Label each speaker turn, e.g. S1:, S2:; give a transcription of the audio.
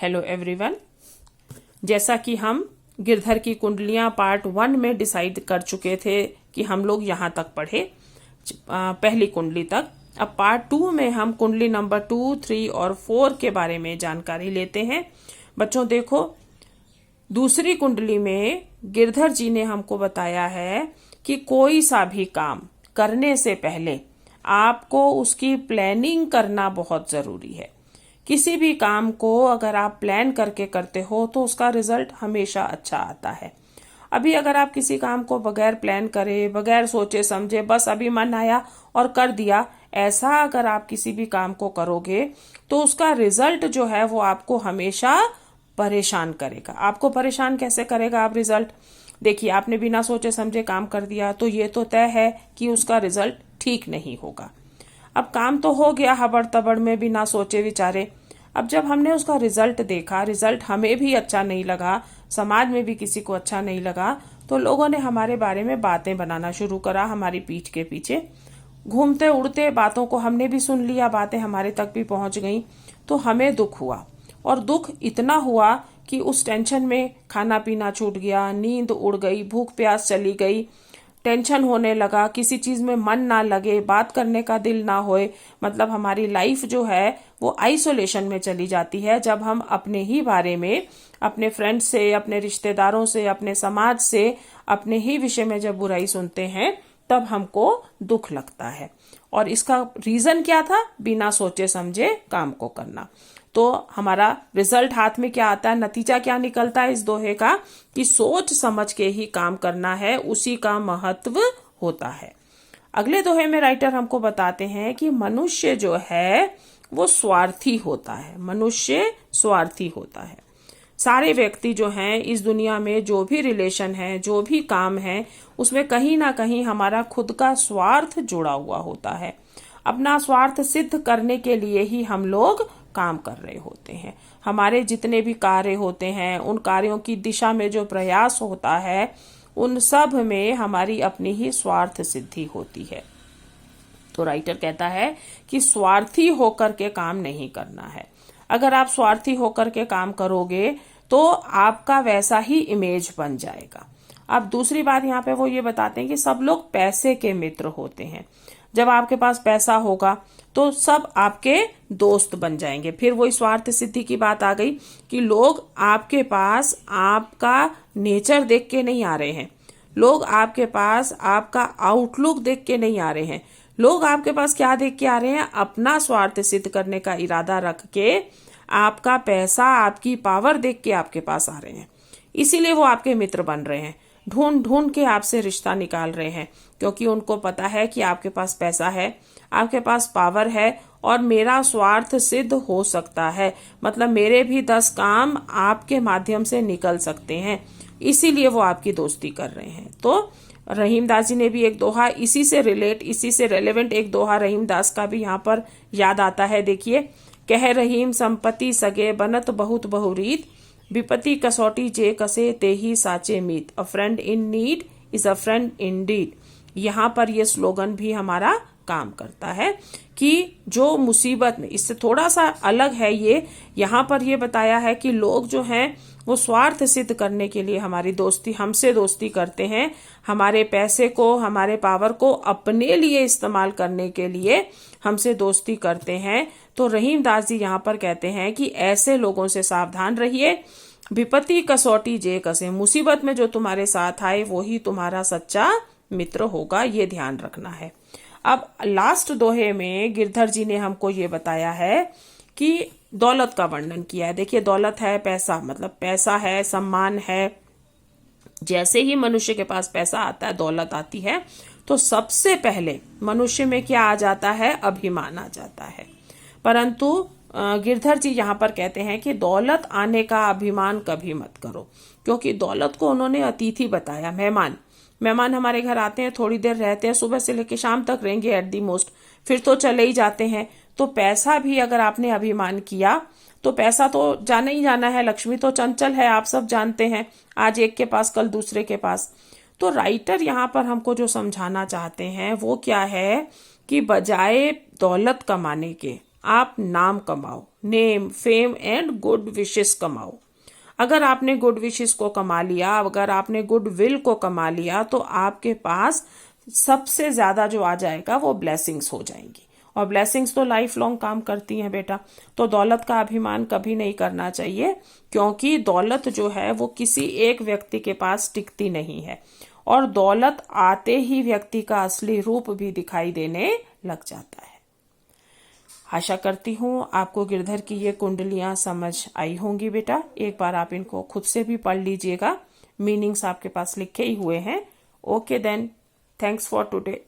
S1: Hello everyone. जैसा कि हम गिरधर की कुंडलियां पार्ट 1 में डिसाइड कर चुके थे कि हम लोग यहाँ तक पढ़े, पहली कुंडली तक। अब पार्ट 2 में हम कुंडली नंबर 2, 3 और 4 के बारे में जानकारी लेते हैं। बच्चों देखो, दूसरी कुंडली में गिरधर जी ने हमको बताया है कि कोई सा भी काम करने से पहले आपको उसकी प्लानिंग करना बहुत जरूरी है। किसी भी काम को अगर आप प्लान करके करते हो तो उसका रिजल्ट हमेशा अच्छा आता है। अभी अगर आप किसी काम को बगैर प्लान करे, बगैर सोचे समझे, बस अभी मन आया और कर दिया, ऐसा अगर आप किसी भी काम को करोगे तो उसका रिजल्ट जो है वो आपको हमेशा परेशान करेगा। आपको परेशान कैसे करेगा आप रिजल्ट? देखिए, आपने बिना सोचे समझे काम कर दिया तो ये तो तय है कि उसका रिजल्ट ठीक नहीं होगा। अब काम तो हो गया हबड़ तबड़ में, बिना सोचे विचारे। अब जब हमने उसका रिजल्ट देखा, रिजल्ट हमें भी अच्छा नहीं लगा, समाज में भी किसी को अच्छा नहीं लगा, तो लोगों ने हमारे बारे में बातें बनाना शुरू करा हमारी पीठ के पीछे। घूमते उड़ते बातों को हमने भी सुन लिया, बातें हमारे तक भी पहुंच गई, तो हमें दुख हुआ। और दुख इतना हुआ कि उस टेंशन में खाना पीना छूट गया, नींद उड़ गई, भूख प्यास चली गई, टेंशन होने लगा, किसी चीज में मन ना लगे, बात करने का दिल ना होए। मतलब हमारी लाइफ जो है वो आइसोलेशन में चली जाती है जब हम अपने ही बारे में, अपने फ्रेंड्स से, अपने रिश्तेदारों से, अपने समाज से, अपने ही विषय में जब बुराई सुनते हैं तब हमको दुख लगता है। और इसका रीजन क्या था? बिना सोचे समझे काम को करना। तो हमारा रिजल्ट हाथ में क्या आता है, नतीजा क्या निकलता है इस दोहे का, कि सोच समझ के ही काम करना है, उसी का महत्व होता है। अगले दोहे में राइटर हमको बताते हैं कि मनुष्य जो है वो स्वार्थी होता है। मनुष्य स्वार्थी होता है। सारे व्यक्ति जो हैं इस दुनिया में, जो भी रिलेशन है, जो भी काम है, उसमें कहीं ना कहीं हमारा खुद का स्वार्थ जुड़ा हुआ होता है। अपना स्वार्थ सिद्ध करने के लिए ही हम लोग काम कर रहे होते हैं। हमारे जितने भी कार्य होते हैं, उन कार्यों की दिशा में जो प्रयास होता है, उन सब में हमारी अपनी ही स्वार्थ सिद्धि होती है। तो राइटर कहता है कि स्वार्थी होकर के काम नहीं करना है। अगर आप स्वार्थी होकर के काम करोगे तो आपका वैसा ही इमेज बन जाएगा। अब दूसरी बात यहाँ पे वो ये बताते हैं कि सब लोग पैसे के मित्र होते हैं। जब आपके पास पैसा होगा तो सब आपके दोस्त बन जाएंगे। फिर वही स्वार्थ सिद्धि की बात आ गई कि लोग आपके पास आपका नेचर देख के नहीं आ रहे हैं, लोग आपके पास आपका आउटलुक देख के नहीं आ रहे हैं। लोग आपके पास क्या देख के आ रहे हैं? अपना स्वार्थ सिद्ध करने का इरादा रख के, आपका पैसा, आपकी पावर देख के आपके पास आ रहे हैं। इसीलिए वो आपके मित्र बन रहे हैं, ढूंढ ढूंढ के आपसे रिश्ता निकाल रहे हैं, क्योंकि उनको पता है कि आपके पास पैसा है, आपके पास पावर है और मेरा स्वार्थ सिद्ध हो सकता है। मतलब मेरे भी 10 काम आपके माध्यम से निकल सकते हैं, इसीलिए वो आपकी दोस्ती कर रहे हैं। तो रहीमदास जी ने भी एक दोहा इसी से रेलेवेंट एक दोहा रहीमदास का भी यहाँ पर याद आता है। देखिए, कह रहीम संपत्ति सगे बनत बहुत बहुरीत, विपत्ति कसौटी जे कसे ते ही साचे मीत, a friend in need is a friend in deed. यहाँ पर ये स्लोगन भी हमारा काम करता है कि जो मुसीबत में, इससे थोड़ा सा अलग है ये, यहाँ पर ये बताया है कि लोग जो हैं वो स्वार्थ सिद्ध करने के लिए हमारी दोस्ती, हमसे दोस्ती करते हैं, हमारे पैसे को, हमारे पावर को अपने लिए इस्तेमाल करने के लिए हमसे दोस्ती करते हैं। तो रहीमदास जी यहाँ पर कहते हैं कि ऐसे लोगों से सावधान रहिए। विपत्ति कसौटी जे कसे, मुसीबत में जो तुम्हारे साथ आए वो ही तुम्हारा सच्चा मित्र होगा, ये ध्यान रखना है। अब लास्ट दोहे में गिरधर जी ने हमको ये बताया है कि दौलत का वर्णन किया है। देखिए, दौलत है, पैसा, मतलब पैसा है, सम्मान है। जैसे ही मनुष्य के पास पैसा आता है, दौलत आती है, तो सबसे पहले मनुष्य में क्या आ जाता है? अभिमान आ जाता है। परंतु गिरधर जी यहाँ पर कहते हैं कि दौलत आने का अभिमान कभी मत करो, क्योंकि दौलत को उन्होंने अतिथि बताया, मेहमान। मेहमान हमारे घर आते हैं, थोड़ी देर रहते हैं, सुबह से लेकर शाम तक रहेंगे एट दी मोस्ट, फिर तो चले ही जाते हैं। तो पैसा भी अगर आपने अभिमान किया तो पैसा तो जाना ही जाना है। लक्ष्मी तो चंचल है, आप सब जानते हैं, आज एक के पास कल दूसरे के पास। तो राइटर यहाँ पर हमको जो समझाना चाहते हैं वो क्या है कि बजाय दौलत कमाने के आप नाम कमाओ, name, fame and good wishes कमाओ। अगर आपने गुड विशेस को कमा लिया, अगर आपने गुड विल को कमा लिया, तो आपके पास सबसे ज्यादा जो आ जाएगा वो ब्लेसिंग्स हो जाएंगी। और ब्लेसिंग्स तो लाइफ लॉन्ग काम करती हैं बेटा। तो दौलत का अभिमान कभी नहीं करना चाहिए, क्योंकि दौलत जो है वो किसी एक व्यक्ति के पास टिकती नहीं है, और दौलत आते ही व्यक्ति का असली रूप भी दिखाई देने लग जाता है। आशा करती हूँ आपको गिरधर की ये कुंडलियां समझ आई होंगी बेटा। एक बार आप इनको खुद से भी पढ़ लीजिएगा, मीनिंग्स आपके पास लिखे ही हुए हैं। Okay then, thanks for today.